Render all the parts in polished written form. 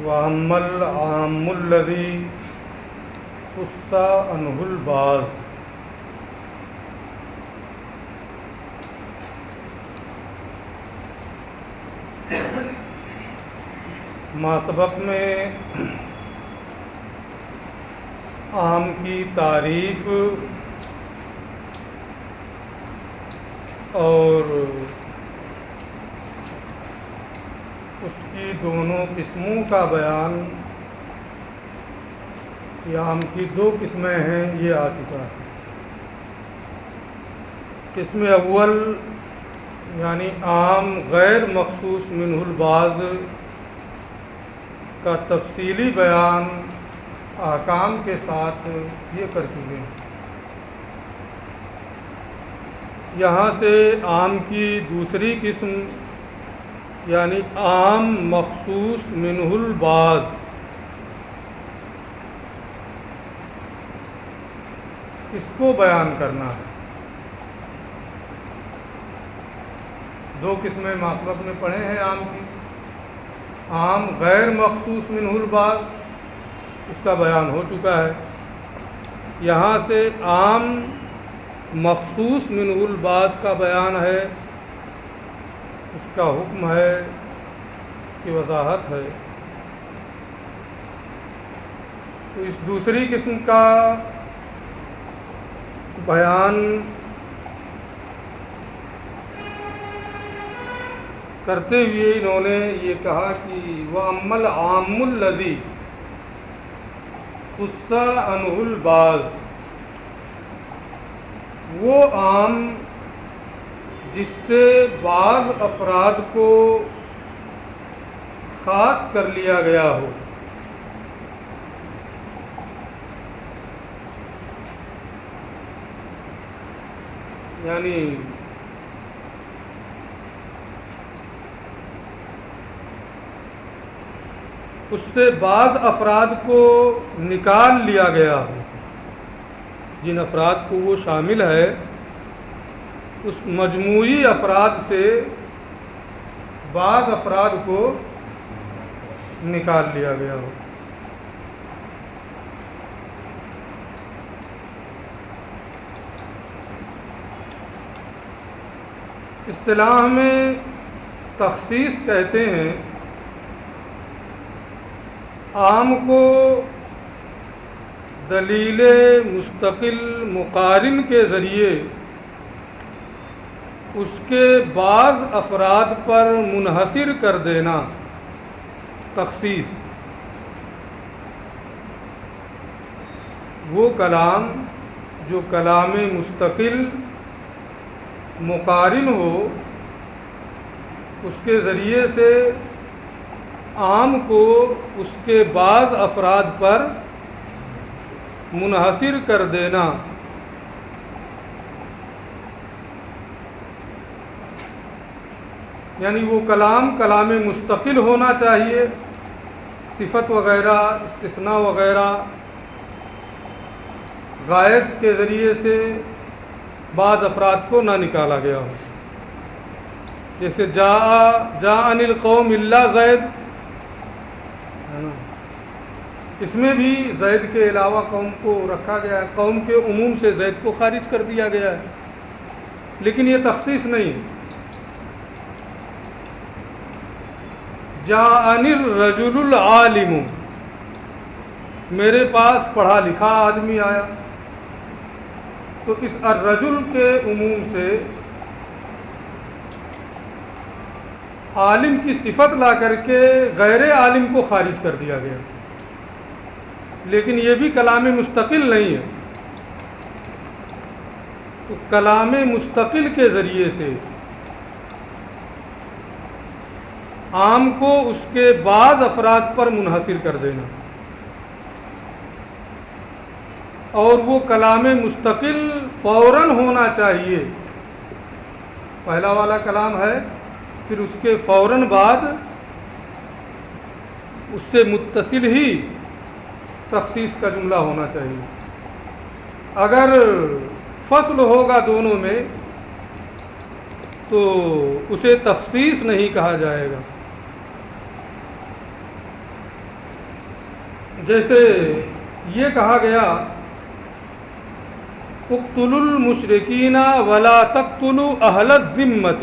وَأَمَّا الْعَامُّ الَّذِي خُصَّ عَنْهُ الْبَعْضُ، ما سبق میں عام کی تعریف اور اس کی دونوں قسموں کا بیان، یہ عام کی دو قسمیں ہیں، یہ آ چکا ہے۔ قسم اول یعنی عام غیر مخصوص منہ البعض کا تفصیلی بیان احکام کے ساتھ یہ کر چکے ہیں۔ یہاں سے عام کی دوسری قسم یعنی عام مخصوص منہ البعض، اس کو بیان کرنا ہے۔ دو قسمیں ماسبق میں پڑھے ہیں عام کی، عام غیر مخصوص منہ البعض، اس کا بیان ہو چکا ہے۔ یہاں سے عام مخصوص منہ البعض کا بیان ہے، اس کا حکم ہے، اس کی وضاحت ہے۔ تو اس دوسری قسم کا بیان کرتے ہوئے انہوں نے یہ کہا کہ وَأَمَّا الْعَامُّ الَّذِي خُصَّ عَنْهُ الْبَعْضُ، وہ عام جس سے بعض افراد کو خاص کر لیا گیا ہو، یعنی اس سے بعض افراد کو نکال لیا گیا ہو، جن افراد کو وہ شامل ہے اس مجموعی افراد سے بعض افراد کو نکال لیا گیا ہو۔ اصطلاح میں تخصیص کہتے ہیں عام کو دلیل مستقل مقارن کے ذریعے اس کے بعض افراد پر منحصر کر دینا تخصیص۔ وہ کلام جو کلام مستقل مقارن ہو، اس کے ذریعے سے عام کو اس کے بعض افراد پر منحصر کر دینا، یعنی وہ کلام مستقل ہونا چاہیے، صفت وغیرہ استثناء وغیرہ غائب کے ذریعے سے بعض افراد کو نہ نکالا گیا ہو۔ جیسے جاءنی القوم الا زید، اس میں بھی زید کے علاوہ قوم کو رکھا گیا ہے، قوم کے عموم سے زید کو خارج کر دیا گیا ہے، لیکن یہ تخصیص نہیں ہے۔ جاءنی الرجل العالم، میرے پاس پڑھا لکھا آدمی آیا، تو اس الرجل کے عموم سے عالم کی صفت لا کر کے غیر عالم کو خارج کر دیا گیا، لیکن یہ بھی کلام مستقل نہیں ہے۔ تو کلام مستقل کے ذریعے سے عام کو اس کے بعض افراد پر منحصر کر دینا، اور وہ کلام مستقل فوراً ہونا چاہیے۔ پہلا والا کلام ہے، پھر اس کے فوراً بعد اس سے متصل ہی تخصیص کا جملہ ہونا چاہیے۔ اگر فصل ہوگا دونوں میں تو اسے تخصیص نہیں کہا جائے گا۔ جیسے یہ کہا گیا اقتلوا المشرکین ولا تقتلوا اہل الذمۃ.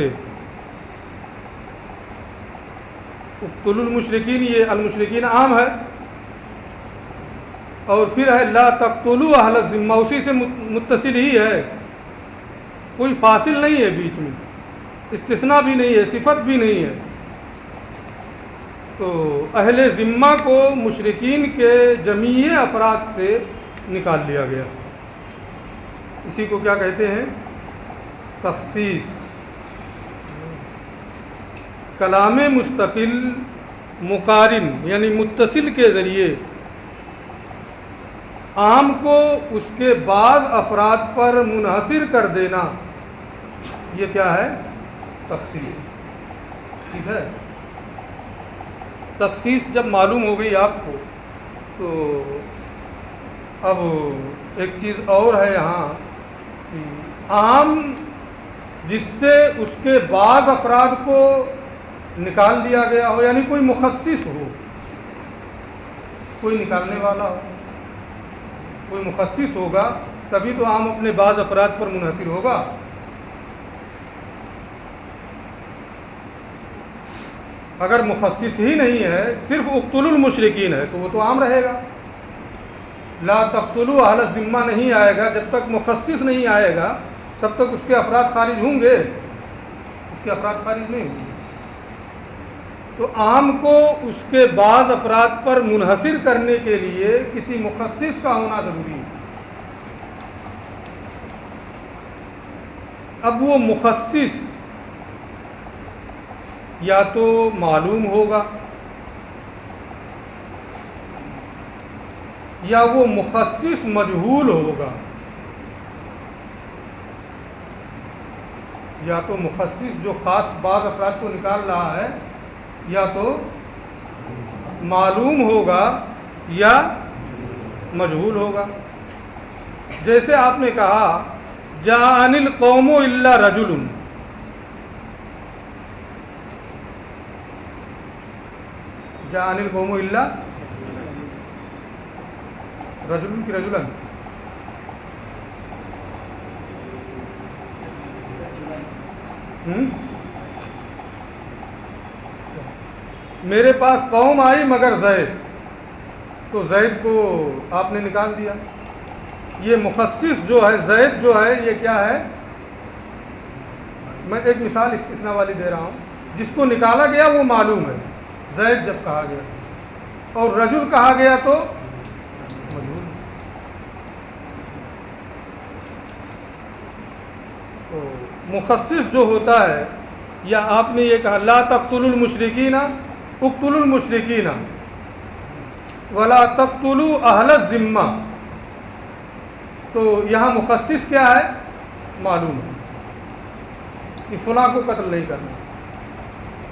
اقتلوا المشرکین، یہ المشرکین عام ہے، اور پھر ہے لا تقتلوا اہل الذمہ، اسی سے متصل ہی ہے، کوئی فاصل نہیں ہے بیچ میں، استثناء بھی نہیں ہے، صفت بھی نہیں ہے. تو اہل ذمہ کو مشرکین کے جمیع افراد سے نکال لیا گیا. اسی کو کیا کہتے ہیں؟ تخصیص. کلام مستقل مقارن یعنی متصل کے ذریعے عام کو اس کے بعض افراد پر منحصر کر دینا، یہ کیا ہے؟ تخصیص. ٹھیک ہے. تخصیص جب معلوم ہو گئی آپ کو، تو اب ایک چیز اور ہے یہاں، عام جس سے اس کے بعض افراد کو نکال دیا گیا ہو، یعنی کوئی مخصص ہو، کوئی نکالنے والا ہو، کوئی مخصص ہوگا تبھی تو عام اپنے بعض افراد پر منحصر ہوگا. اگر مخصص ہی نہیں ہے، صرف اقتلوا المشرکین ہے، تو وہ تو عام رہے گا. لا تقتلوا اہل الذمہ نہیں آئے گا، جب تک مخصص نہیں آئے گا تب تک اس کے افراد خارج ہوں گے، اس کے افراد خارج نہیں ہوں گے. تو عام کو اس کے بعض افراد پر منحصر کرنے کے لیے کسی مخصص کا ہونا ضروری ہے. اب وہ مخصص یا تو معلوم ہوگا یا وہ مخصص مجہول ہوگا. یا تو مخصص جو خاص بعض افراد کو نکال رہا ہے یا تو معلوم ہوگا یا مجہول ہوگا. جیسے آپ نے کہا جاءنی القوم الا رجل، جاءنی القوم الا رجل کی رجلا، میرے پاس قوم آئی مگر زید، تو زید کو آپ نے نکال دیا. یہ مخصص جو ہے زید جو ہے یہ کیا ہے؟ میں ایک مثال استثناء والی دے رہا ہوں. جس کو نکالا گیا وہ معلوم ہے، زید جب کہا گیا، اور رجل کہا گیا تو مجہول. تو مخصص جو ہوتا ہے، یا آپ نے یہ کہا لا تقتلوا المشرکین اقتلوا المشرکین ولا تقتلوا اہل الذمہ، تو یہاں مخصص کیا ہے؟ معلوم ہے کہ فلاں کو قتل نہیں کرنا.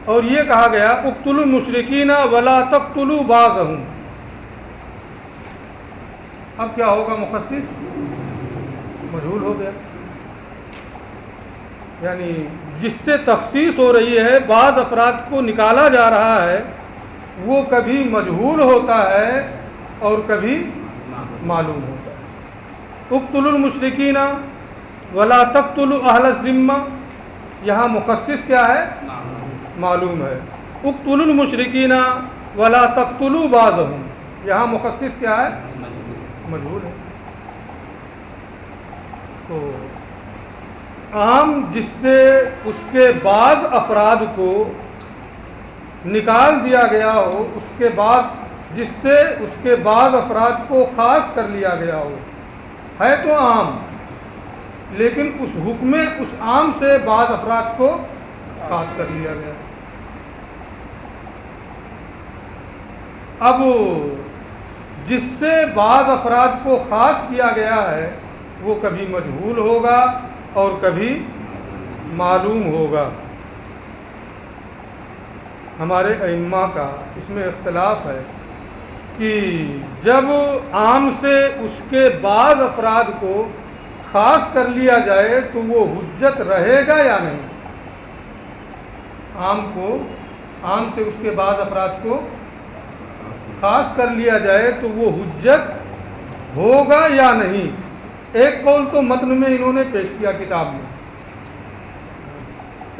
اور یہ کہا گیا اقتلوا المشرکین ولا تقتلوا بعضهم، اب کیا ہوگا؟ مخصص مجہول ہو گیا. یعنی جس سے تخصیص ہو رہی ہے، بعض افراد کو نکالا جا رہا ہے، وہ کبھی مجہول ہوتا ہے اور کبھی معلوم ہوتا ہے. اقتلوا المشرکین ولا تقتلوا اہل الذمہ، یہاں مخصص کیا ہے؟ معلوم ہے. اقتلوا المشرکین ولا تقتلوا بعضهم، یہاں مخصص کیا ہے؟ مجہول ہے. تو عام جس سے اس کے بعض افراد کو نکال دیا گیا ہو، اس کے بعد جس سے اس کے بعض افراد کو خاص کر لیا گیا ہو، ہے تو عام، لیکن اس حکم اس عام سے بعض افراد کو خاص کر لیا گیا. اب جس سے بعض افراد کو خاص کیا گیا ہے وہ کبھی مجہول ہوگا اور کبھی معلوم ہوگا. ہمارے ائمہ کا اس میں اختلاف ہے کہ جب عام سے اس کے بعض افراد کو خاص کر لیا جائے تو وہ حجت رہے گا یا نہیں. عام سے اس کے بعض افراد کو خاص کر لیا جائے تو وہ حجت ہوگا یا نہیں. ایک قول تو متن میں انہوں نے پیش کیا کتاب میں.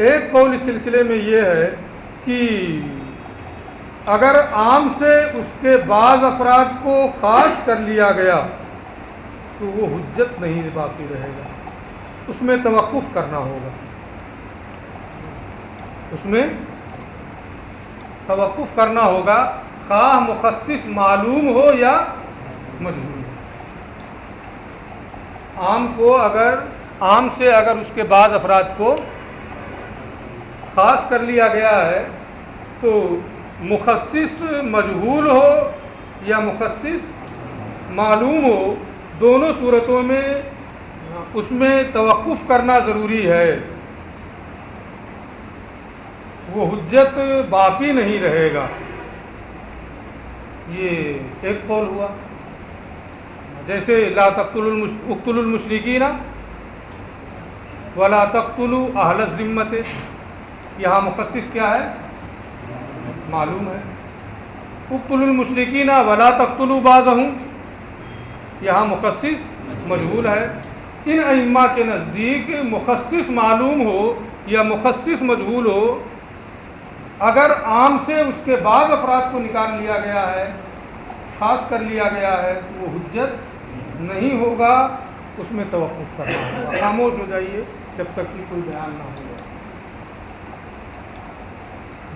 ایک قول اس سلسلے میں یہ ہے کہ اگر عام سے اس کے بعض افراد کو خاص کر لیا گیا تو وہ حجت نہیں باقی رہے گا, اس میں توقف کرنا ہوگا, اس میں توقف کرنا ہوگا, خواہ مخصص معلوم ہو یا مجہول ہو. عام سے اگر اس کے بعض افراد کو خاص کر لیا گیا ہے تو مخصص مجہول ہو یا مخصص معلوم ہو, دونوں صورتوں میں اس میں توقف کرنا ضروری ہے, وہ حجت باقی نہیں رہے گا. یہ ایک قول ہوا. جیسے لا اقتلوا المشرکین ولا تقتلوا اہل الذمۃ, یہاں مخصص کیا ہے؟ معلوم ہے. اقتلوا المشرکین ولا تقتلوا بعضهم, یہاں مخصص مجہول ہے. ان ائمہ کے نزدیک مخصص معلوم ہو یا مخصص مجہول ہو, اگر عام سے اس کے بعض افراد کو نکال لیا گیا ہے, خاص کر لیا گیا ہے, تو وہ حجت نہیں ہوگا, اس میں توقف کرنا ہوگا. خاموش ہو جائیے جب تک کہ کوئی بیان نہ ہو.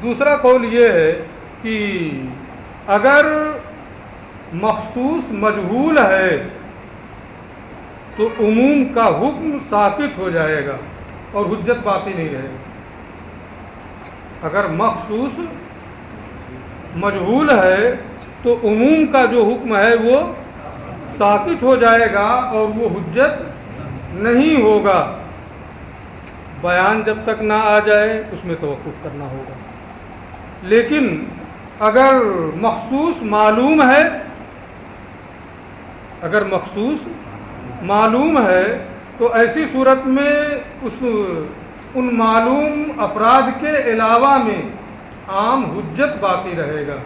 دوسرا قول یہ ہے کہ اگر مخصوص مجہول ہے تو عموم کا حکم ساقط ہو جائے گا اور حجت باقی نہیں رہے گی. اگر مخصوص مجہول ہے تو عموم کا جو حکم ہے وہ ساقط ہو جائے گا اور وہ حجت نہیں ہوگا. بیان جب تک نہ آ جائے اس میں توقف کرنا ہوگا. لیکن اگر مخصوص معلوم ہے, اگر مخصوص معلوم ہے تو ایسی صورت میں ان معلوم افراد کے علاوہ میں عام حجت باقی رہے گا.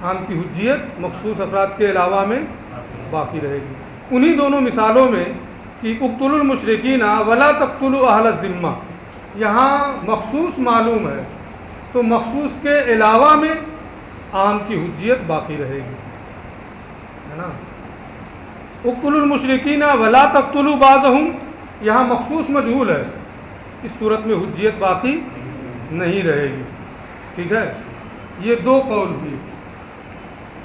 عام کی حجیت مخصوص افراد کے علاوہ میں باقی رہے گی. انہی دونوں مثالوں میں کہ اقتلوا المشرکین ولا تقتلوا اہل الذمہ, یہاں مخصوص معلوم ہے تو مخصوص کے علاوہ میں عام کی حجیت باقی رہے گی, ہے نا. اقتلوا المشرکین ولا تقتلوا بعضهم, یہاں مخصوص مجہول ہے, اس صورت میں حجیت باقی نہیں رہے گی. ٹھیک ہے. یہ دو قول ہوئی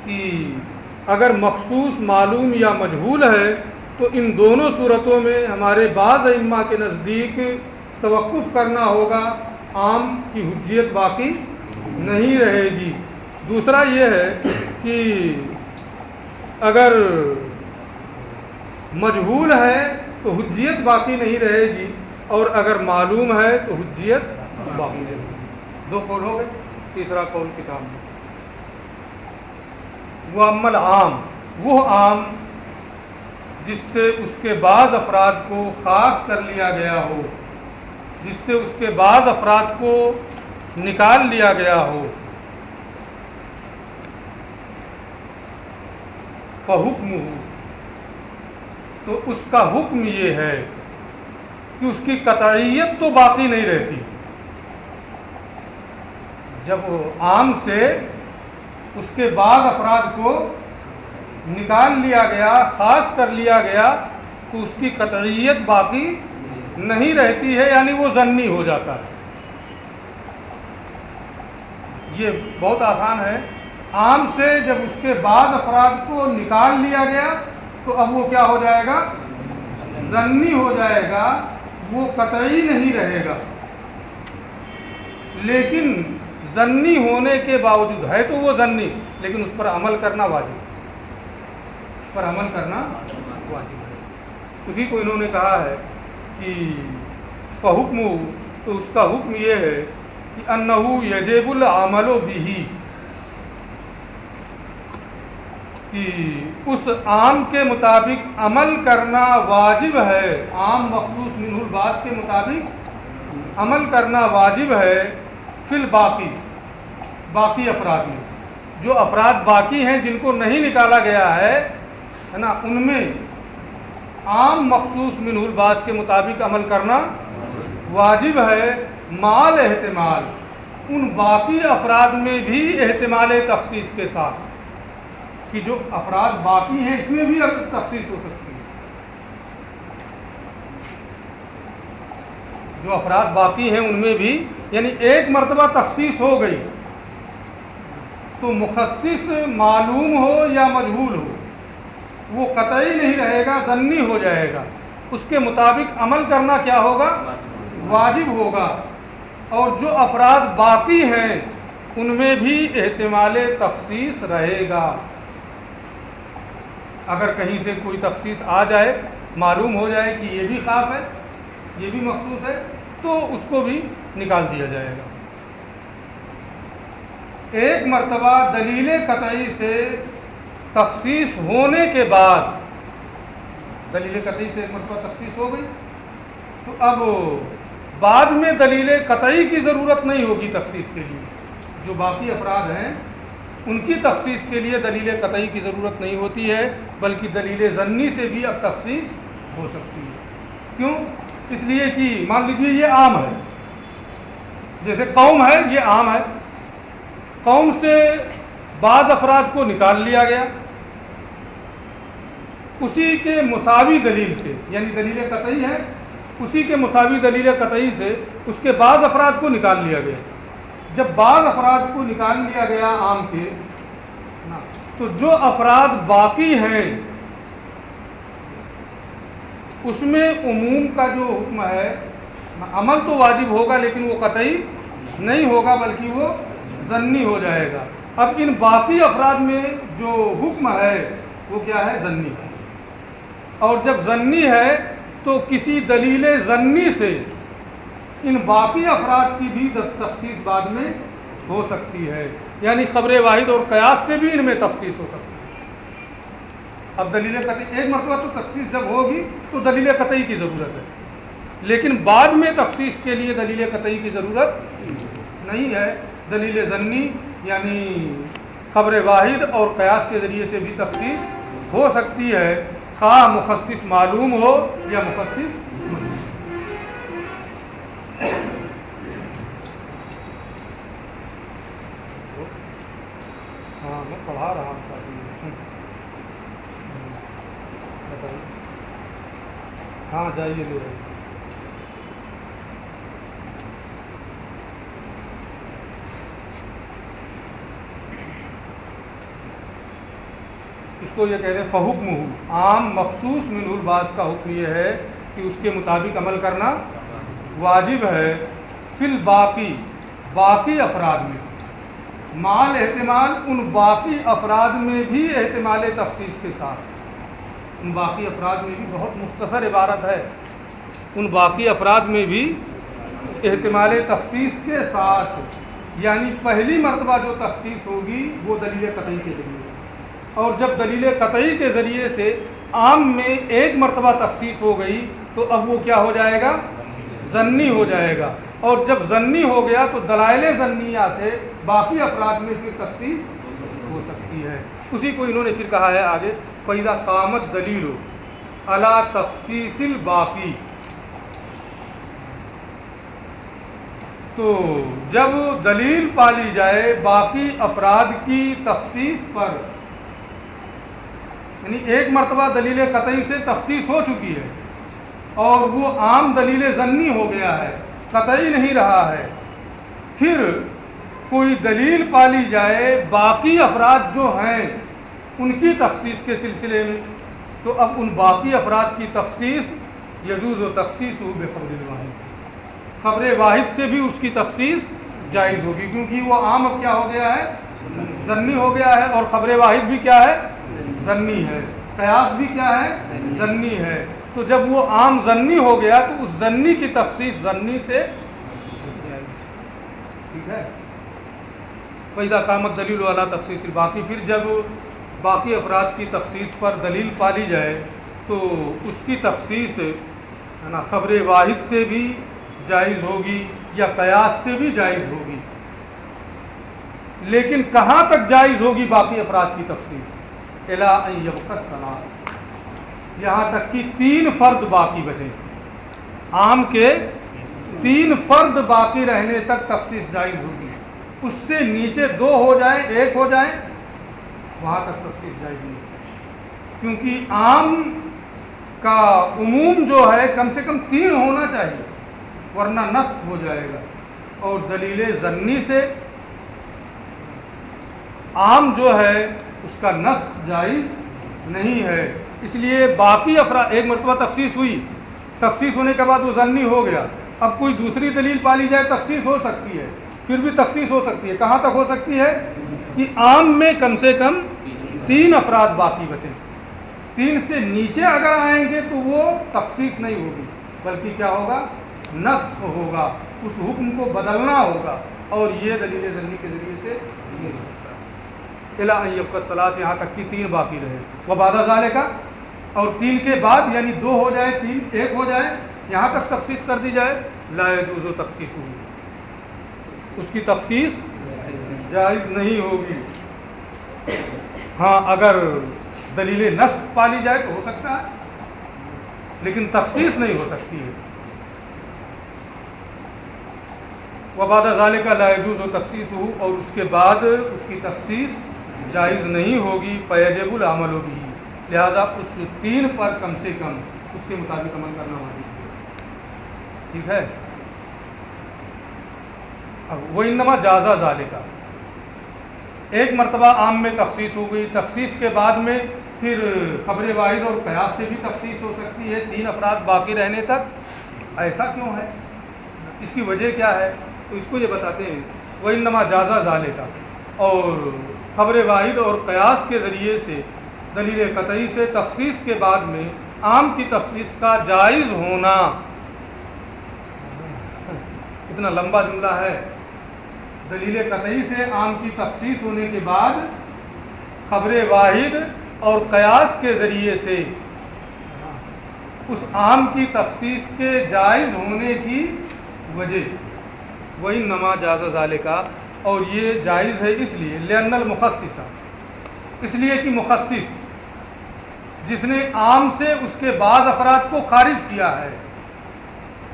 کہ اگر مخصوص معلوم یا مجہول ہے تو ان دونوں صورتوں میں ہمارے بعض ائمہ کے نزدیک توقف کرنا ہوگا, عام کی حجیت باقی نہیں رہے گی. دوسرا یہ ہے کہ اگر مجہول ہے تو حجیت باقی نہیں رہے گی اور اگر معلوم ہے تو حجیت باقی رہے گی. دو قول ہو گئے. تیسرا قول کتاب میں وہ عمل عام, وہ عام جس سے اس کے بعض افراد کو خاص کر لیا گیا ہو, جس سے اس کے بعض افراد کو نکال لیا گیا ہو. فحکم, تو اس کا حکم یہ ہے کہ اس کی قطعیت تو باقی نہیں رہتی. جب عام سے اس کے بعض افراد کو نکال لیا گیا, خاص کر لیا گیا, تو اس کی قطعیت باقی نہیں رہتی ہے, یعنی وہ ظنی ہو جاتا ہے. یہ بہت آسان ہے. عام سے جب اس کے بعض افراد کو نکال لیا گیا تو اب وہ کیا ہو جائے گا؟ ظنی ہو جائے گا, وہ قطعی نہیں رہے گا. لیکن ظنی ہونے کے باوجود ہے تو وہ ظنی, لیکن اس پر عمل کرنا واجب ہے, اس پر عمل کرنا واجب ہے. اسی کو انہوں نے کہا ہے کہ اس کا حکم, تو اس کا حکم یہ ہے کہ انہو یجب العمل بہ, کہ اس عام کے مطابق عمل کرنا واجب ہے. عام مخصوص منہ البعض کے مطابق عمل کرنا واجب ہے. فی الباقی, باقی افراد میں جو افراد باقی ہیں جن کو نہیں نکالا گیا ہے نا، ان میں عام مخصوص منہ الباس کے مطابق عمل کرنا واجب ہے، مال احتمال ان باقی افراد میں بھی احتمال تخصیص کے ساتھ، کہ جو افراد باقی ہیں اس میں بھی تخصیص ہو سکتی ہے، جو افراد باقی ہیں ان میں بھی، یعنی ایک مرتبہ تخصیص ہو گئی تو مخصص معلوم ہو یا مجہول ہو وہ قطعی نہیں رہے گا، ظنی ہو جائے گا، اس کے مطابق عمل کرنا کیا ہوگا؟ واجب ہوگا۔ اور جو افراد باقی ہیں ان میں بھی احتمال تخصیص رہے گا، اگر کہیں سے کوئی تخصیص آ جائے، معلوم ہو جائے کہ یہ بھی خاص ہے یہ بھی مخصوص ہے، تو اس کو بھی نکال دیا جائے گا۔ ایک مرتبہ دلیل قطعی سے تخصیص ہونے کے بعد، دلیل قطعی سے ایک مرتبہ تخصیص ہو گئی تو اب بعد میں دلیل قطعی کی ضرورت نہیں ہوگی تخصیص کے لیے، جو باقی افراد ہیں ان کی تخصیص کے لیے دلیل قطعی کی ضرورت نہیں ہوتی ہے، بلکہ دلیل ظنی سے بھی اب تخصیص ہو سکتی ہے۔ کیوں؟ اس لیے کہ مان لیجیے یہ عام ہے، جیسے قوم ہے، یہ عام ہے، قوم سے بعض افراد کو نکال لیا گیا، اسی کے مساوی دلیل سے، یعنی دلیل قطعی ہے، اسی کے مساوی دلیل قطعی سے اس کے بعض افراد کو نکال لیا گیا۔ جب بعض افراد کو نکال لیا گیا عام کے، تو جو افراد باقی ہیں اس میں عموم کا جو حکم ہے، عمل تو واجب ہوگا لیکن وہ قطعی نہیں ہوگا بلکہ وہ ظنی ہو جائے گا۔ اب ان باقی افراد میں جو حکم ہے وہ کیا ہے؟ ظنی ہے، اور جب ظنی ہے تو کسی دلیل ظنی سے ان باقی افراد کی بھی تخصیص بعد میں ہو سکتی ہے، یعنی خبر واحد اور قیاس سے بھی ان میں تخصیص ہو سکتی ہے۔ اب دلیل قطعی ایک مرتبہ تو تخصیص جب ہوگی تو دلیل قطعی کی ضرورت ہے، لیکن بعد میں تخصیص کے لیے دلیل قطعی کی ضرورت نہیں ہے، دلیل ظنی یعنی خبر واحد اور قیاس کے ذریعے سے بھی تخصیص ہو سکتی ہے، خواہ مخصص معلوم ہو یا مخصص مجہول۔ ہاں میں پڑھا رہا ہوں، ہاں جائیے لے رہے۔ اس کو یہ کہتے ہیں فحکمہ، عام مخصوص منہ الباس کا حکم یہ ہے کہ اس کے مطابق عمل کرنا واجب ہے، فی الباقی باقی افراد میں، مال احتمال ان باقی افراد میں بھی احتمال تخصیص کے ساتھ، ان باقی افراد میں بھی، بہت مختصر عبارت ہے، ان باقی افراد میں بھی احتمال تخصیص کے ساتھ، یعنی پہلی مرتبہ جو تخصیص ہوگی وہ دلیل قطعی کے ذریعے، اور جب دلیل قطعی کے ذریعے سے عام میں ایک مرتبہ تخصیص ہو گئی تو اب وہ کیا ہو جائے گا؟ ظنی ہو جائے گا، اور جب ظنی ہو گیا تو دلائل ظنیہ سے باقی افراد میں پھر تخصیص ہو سکتی ہے۔ اسی کو انہوں نے پھر کہا ہے آگے، فَإِذَا قَامَتْ دَلِيلُ عَلَىٰ تَخْصِيصِ الْبَاقِي، تو جب دلیل پالی جائے باقی افراد کی تخصیص پر، یعنی ایک مرتبہ دلیل قطعی سے تخصیص ہو چکی ہے اور وہ عام دلیل ظنی ہو گیا ہے، قطعی نہیں رہا ہے، پھر کوئی دلیل پالی جائے باقی افراد جو ہیں ان کی تخصیص کے سلسلے میں، تو اب ان باقی افراد کی تخصیص یجوز و تخصیص ہو بخبر واحد، خبر واحد سے بھی اس کی تخصیص جائز ہوگی، کیونکہ وہ عام اب کیا ہو گیا ہے؟ ظنی ہو گیا ہے، اور خبر واحد بھی کیا ہے؟ ظنی ہے، قیاس بھی کیا ہے؟ ظنی ہے، تو جب وہ عام ظنی ہو گیا تو اس ظنی کی تخصیص ظنی سے، ٹھیک ہے۔ فَإِذَا قَامَتْ دَلِيلُ عَلَىٰ تَخْصِيصِ الْبَاقِي، پھر جب باقی افراد کی تخصیص پر دلیل پالی جائے تو اس کی تخصیص ہے نا خبر واحد سے بھی جائز ہوگی یا قیاس سے بھی جائز ہوگی، لیکن کہاں تک جائز ہوگی باقی افراد کی تخصیص؟ الی ان یبقت ثلاث، یہاں تک کہ 3 فرد باقی بچیں، عام کے 3 فرد باقی رہنے تک تخصیص جائز ہوگی، اس سے نیچے 2 ہو جائیں 1 ہو جائیں وہاں تک تخصیص جائز نہیں، کیونکہ عام کا عموم جو ہے کم سے کم 3 ہونا چاہیے ورنہ نسخ ہو جائے گا، اور دلیل ظنی سے عام جو ہے اس کا نسخ جائز نہیں ہے، اس لیے باقی افراد ایک مرتبہ تخصیص ہوئی، تخصیص ہونے کے بعد وہ ظنی ہو گیا، اب کوئی دوسری دلیل پالی جائے تخصیص ہو سکتی ہے، پھر بھی تخصیص ہو سکتی ہے، کہاں تک ہو سکتی ہے کہ عام میں کم سے کم 3 افراد باقی بچیں، 3 سے نیچے اگر آئیں گے تو وہ تخصیص نہیں ہوگی بلکہ کیا ہوگا، نسخ ہوگا، اس حکم کو بدلنا ہوگا، اور یہ دلیل ظنی کے ذریعے سے نہیں ہو سکتا۔ الی ان یبقت ثلاث، یہاں تک کہ 3 باقی رہے، وبعد ذالک، اور 3 کے بعد یعنی 2 ہو جائے 3 1 ہو جائے یہاں تک تخصیص کر دی جائے، لا یجوز تخصیص ہوگی، اس کی تخصیص جائز نہیں ہوگی۔ ہاں اگر دلیل نسخ پالی جائے تو ہو سکتا ہے لیکن تخصیص نہیں ہو سکتی ہے۔ وبعد ذالک لا یجوز تخصیصہ، اور اس کے بعد اس کی تخصیص جائز نہیں ہوگی، فیجب العمل بہ، لہذا اس 3 پر کم سے کم اس کے مطابق عمل کرنا واجب ہے، ٹھیک ہے۔ اب وانما جاز ذالک، ایک مرتبہ عام میں تخصیص ہو گئی، تخصیص کے بعد میں پھر خبر واحد اور قیاس سے بھی تخصیص ہو سکتی ہے 3 افراد باقی رہنے تک، ایسا کیوں ہے، اس کی وجہ کیا ہے، تو اس کو یہ بتاتے ہیں، وانما جاز ذالک، اور خبر واحد اور قیاس کے ذریعے سے دلیل قطعی سے تخصیص کے بعد میں عام کی تخصیص کا جائز ہونا، اتنا لمبا جملہ ہے، دلیل قطعی سے عام کی تخصیص ہونے کے بعد خبر واحد اور قیاس کے ذریعے سے اس عام کی تخصیص کے جائز ہونے کی وجہ، وانما جاز ذالک، اور یہ جائز ہے اس لیے لأن المخصص، اس لیے کہ مخصص جس نے عام سے اس کے بعض افراد کو خارج کیا ہے،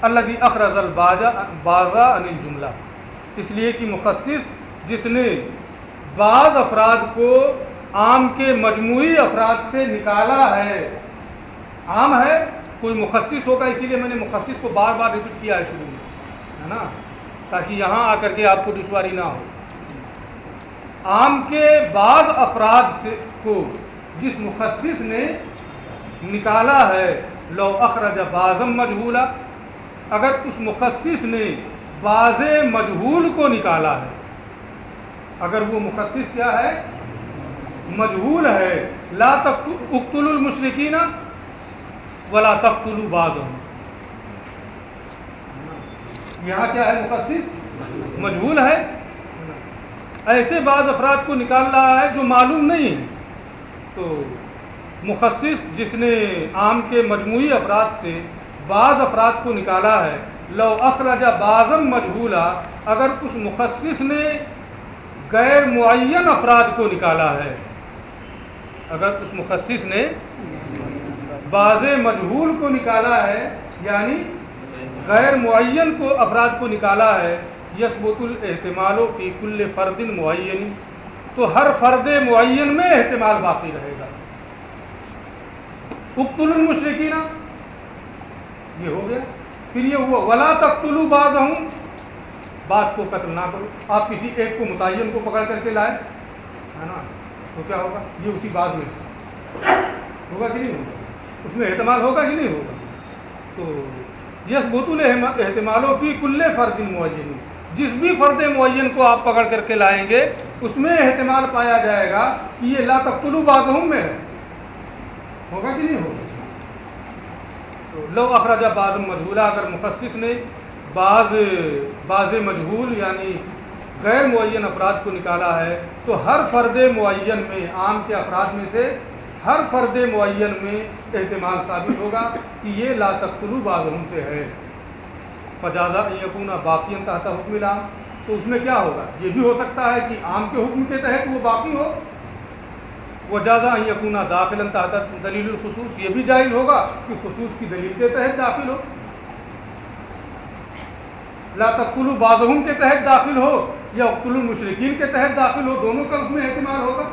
الذی اخرج البعض عن الجملہ، اس لیے کہ مخصص جس نے بعض افراد کو عام کے مجموعی افراد سے نکالا ہے، عام ہے کوئی مخصص ہوگا، اسی لیے میں نے مخصص کو بار بار ریپیٹ کیا ہے شروع میں، ہے نا، تاکہ یہاں آ کر کے آپ کو دشواری نہ ہو۔ عام کے بعض افراد سے کو جس مخصص نے نکالا ہے، لو اخرج بعضا مجہولا، اگر اس مخصص نے بعض مجہول کو نکالا ہے، اگر وہ مخصص کیا ہے، مجہول ہے، لا اقتلوا المشرکین ولا تقتلوا بعضهم، یہاں کیا ہے، مخصص مجہول ہے، ایسے بعض افراد کو نکال رہا ہے جو معلوم نہیں ہے، تو مخصص جس نے عام کے مجموعی افراد سے بعض افراد کو نکالا ہے، لو اخرج بعضا مجہولا، اگر اس مخصص نے غیر معین افراد کو نکالا ہے، اگر اس مخصص نے بعض مجہول کو نکالا ہے یعنی غیر معین کو افراد کو نکالا ہے، یثبت الاحتمال فی کل فرد معین، تو ہر فرد معین میں احتمال باقی رہے گا۔ اقتلوا المشرکین، یہ ہو گیا، پھر یہ ہوا ولا تقتلوا بعضهم، بعض کو قتل نہ کرو، آپ کسی ایک کو متعین کو پکڑ کر کے لائے، ہے نا، تو کیا ہوگا، یہ اسی بعض میں ہوگا کہ نہیں ہوگا، اس میں احتمال ہوگا کہ نہیں ہوگا، تو یثبت الاحتمال فی کل فرد معین، جس بھی فرد معین کو آپ پکڑ کر کے لائیں گے اس میں احتمال پایا جائے گا کہ یہ لا تقتلوا بعضهم میں ہے، ہوگا کہ نہیں ہوگا۔ تو لو اخرج بعض مجہولا، اگر مخصص نے بعض مجہول یعنی غیر معین افراد کو نکالا ہے، تو ہر فرد معین میں، عام کے افراد میں سے ہر فرد معین میں احتمال ثابت ہوگا کہ یہ لا تقتلوا بعضهم سے ہے، فجاز ان یکون باقیا تحت حکم العام، تو اس میں کیا ہوگا؟ یہ بھی ہو سکتا ہے کہ عام کے حکم کے تحت وہ باقی ہو، وجازہ ان یکونا داخلا تحت دلیل الخصوص، یہ بھی جائز ہوگا کہ خصوص کی دلیل کے تحت داخل ہو، لا تقتلوا بعضهم کے تحت داخل ہو یا اقتلوا المشرکین کے تحت داخل ہو، دونوں کا اس میں احتمال ہوگا۔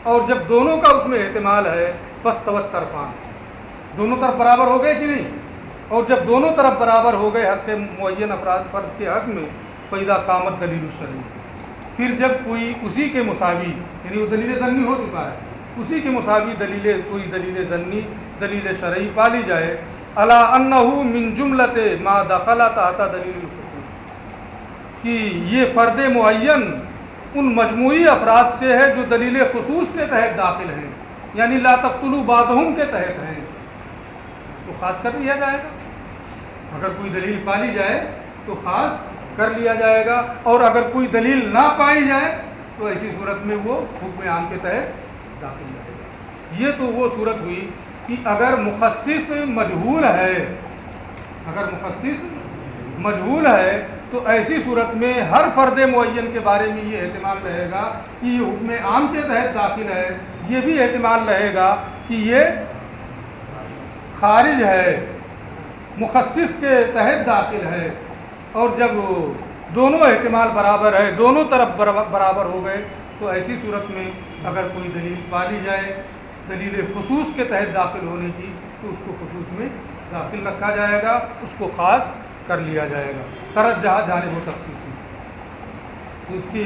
اور جب دونوں کا اس میں احتمال ہے فاستوت طرفان، دونوں طرف برابر ہو گئے کہ نہیں؟ اور جب دونوں طرف برابر ہو گئے حق معین افراد فرد کے حق میں، فإذا قامت دلیل الشرعی، پھر جب کوئی اسی کے مساوی، یعنی وہ دلیل ظنی ہو چکا ہے، اسی کے مساوی کوئی دلیل ظنی دلیل شرعی پالی جائے، الا انہ من جملۃ ما دخل تحت دلیل الخصوص، کہ یہ فرد معین ان مجموعی افراد سے ہے جو دلیل خصوص کے تحت داخل ہیں، یعنی لا تقتلوا بعضهم کے تحت ہیں، تو خاص کر لیا جائے گا۔ اگر کوئی دلیل پالی جائے تو خاص کر لیا جائے گا، اور اگر کوئی دلیل نہ پائی جائے تو ایسی صورت میں وہ حکم عام کے تحت داخل رہے گا۔ یہ تو وہ صورت ہوئی کہ اگر مخصص مجہول ہے، اگر مخصص مجہول ہے تو ایسی صورت میں ہر فرد معین کے بارے میں یہ احتمال رہے گا کہ یہ حکم عام کے تحت داخل ہے، یہ بھی احتمال رہے گا کہ یہ خارج ہے، مخصص کے تحت داخل ہے۔ اور جب دونوں احتمال برابر ہے، دونوں طرف برابر ہو گئے، تو ایسی صورت میں اگر کوئی دلیل پالی جائے دلیل خصوص کے تحت داخل ہونے کی، تو اس کو خصوص میں داخل رکھا جائے گا، اس کو خاص کر لیا جائے گا۔ ترجح جانب و تخصیصی، اس کے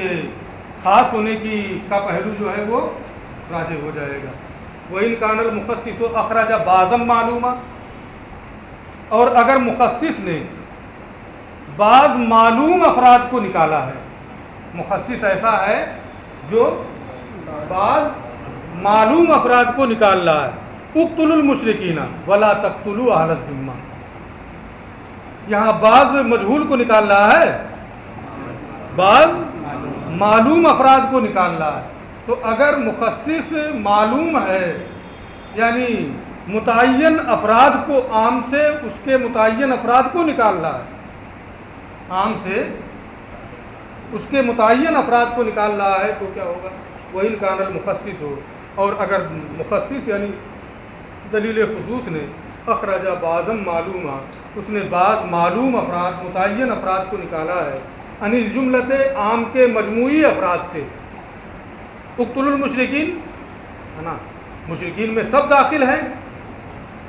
خاص ہونے کی کا پہلو جو ہے وہ راجح ہو جائے گا۔ وَإِنْ كَانَ الْمُخَصِّصُ أَخْرَجَ بَعْضًا مَعْلُومًا، اور اگر مخصص نے بعض معلوم افراد کو نکالا ہے، مخصص ایسا ہے جو بعض معلوم افراد کو نکال رہا ہے، اقتلوا المشرکین ولا تقتلوا اہل الذمہ، یہاں بعض مجہول کو نکال رہا ہے، بعض معلوم افراد کو نکال رہا ہے۔ تو اگر مخصص معلوم ہے، یعنی متعین افراد کو عام سے اس کے متعین افراد کو نکال رہا ہے، عام سے اس کے متعین افراد کو نکال رہا ہے، تو کیا ہوگا؟ وَإِنْ كَانَ الْمُخَصِّصُ، اور اگر مخصص یعنی دلیل خصوص نے اخرج بعضا معلوما، اس نے بعض معلوم افراد متعین افراد کو نکالا ہے، ان الجملۃ عام کے مجموعی افراد سے، اقتلوا المشرکین ہے نا، مشرکین میں سب داخل ہیں،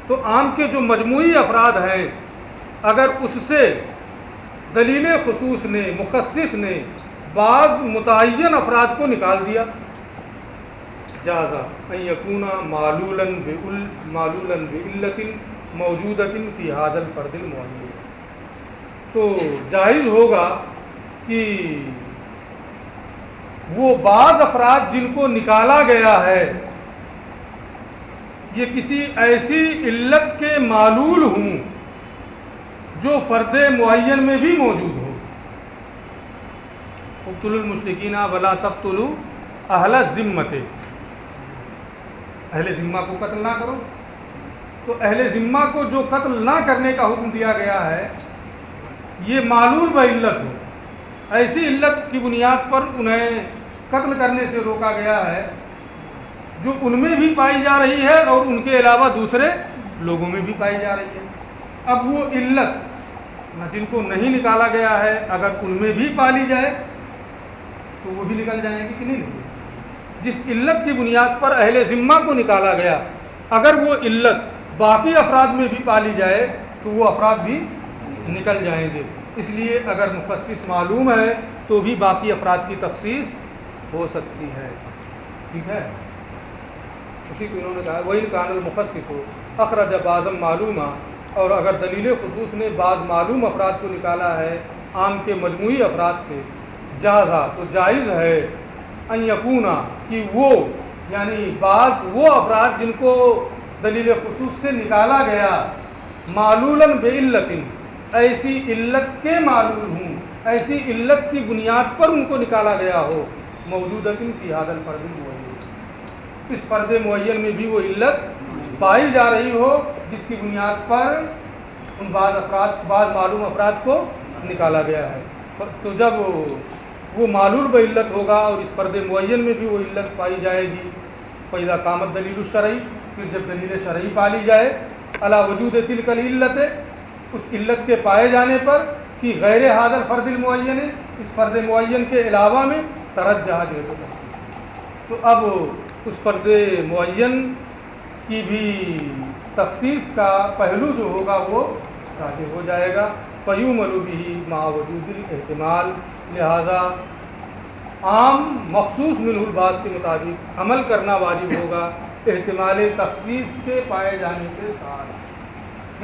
تو عام کے جو مجموعی افراد ہیں اگر اس سے دلیل خصوص نے مخصص نے بعض متعین افراد کو نکال دیا، جازا ان یکون معلولا بعلت موجودۃ فی ھذا الفرد المعین، تو جائز ہوگا کہ وہ بعض افراد جن کو نکالا گیا ہے یہ کسی ایسی علت کے معلول ہوں جو فرد معین میں بھی موجود ہو۔ اقتلوا المشرکین ولا تقتلوا اہل الذمۃ، اہل ذمہ کو قتل نہ کرو، تو اہل ذمہ کو جو قتل نہ کرنے کا حکم دیا گیا ہے یہ معلول بعلت ہو، ایسی علت کی بنیاد پر انہیں قتل کرنے سے روکا گیا ہے جو ان میں بھی پائی جا رہی ہے اور ان کے علاوہ دوسرے لوگوں میں بھی پائی جا رہی ہے۔ اب وہ علت جن کو نہیں نکالا گیا ہے اگر ان میں بھی پالی جائے تو وہ بھی نکل جائیں گے کہ نہیں نکلے؟ جس علت کی بنیاد پر اہل ذمہ کو نکالا گیا اگر وہ علت باقی افراد میں بھی پالی جائے تو وہ افراد بھی نکل جائیں گے۔ اس لیے اگر مخصص معلوم ہے تو بھی باقی افراد کی تخصیص ہو سکتی ہے، ٹھیک ہے؟ اسی کو انہوں نے کہا وَإِنْ كَانَ الْمُخَصِّصُ أَخْرَجَ بَعْضًا مَعْلُومًا، اور اگر دلیل خصوص نے بعض معلوم افراد کو نکالا ہے عام کے مجموعی افراد سے، جازا تو جائز ہے، ان یکونا کہ وہ یعنی بعض وہ افراد جن کو دلیل خصوص سے نکالا گیا معلولا بعلت، ایسی علت کے معلول ہوں، ایسی علت کی بنیاد پر ان کو نکالا گیا ہو، موجودۃ فی ھذا الفرد المعین، اس فرد معین میں بھی وہ علت پائی جا رہی ہو جس کی بنیاد پر ان بعض معلوم افراد کو نکالا گیا ہے۔ تو جب وہ معلول بعلت ہوگا اور اس فرد معین میں بھی وہ علت پائی جائے گی. فَإِذَا قَامَتْ دلیل الشرعی، پھر جب دلیل شرعی پالی جائے علی وجود تلک العلت، اس علت کے پائے جانے پر فی غیر ھذا الفرد المعین، اس فرد معین کے علاوہ میں ترجح جہت تخصیص، تو اب اس فرد معین کی بھی تخصیص کا پہلو جو ہوگا وہ راجح ہو جائے گا. فَيُعْمَلُ بِهِ مع وجود الاحتمال، لہذا عام مخصوص منہ البعض کے مطابق عمل کرنا واجب ہوگا احتمال تخصیص کے پائے جانے کے ساتھ،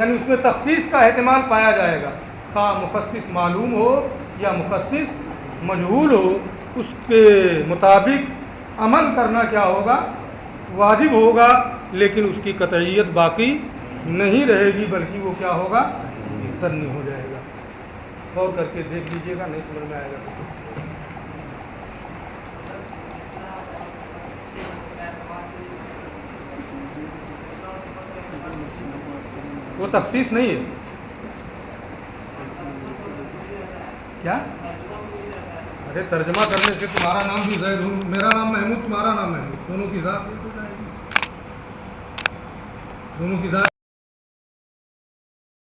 یعنی اس میں تخصیص کا احتمال پایا جائے گا، خواہ مخصص معلوم ہو یا مخصص مجہول ہو، اس کے مطابق عمل کرنا کیا ہوگا، واجب ہوگا، لیکن اس کی قطعیت باقی نہیں رہے گی، بلکہ وہ کیا ہوگا، ظنی ہو جائے گا. غور کر کے دیکھ لیجئے گا، نہیں سمجھ میں آئے گا تو وہ تخصیص نہیں ہے. کیا؟ ارے ترجمہ کرنے سے تمہارا نام بھی زید ہوں، میرا نام محمود، تمہارا نام محمود، دونوں کی ذات ایک ہو جائے گی، دونوں کی ذات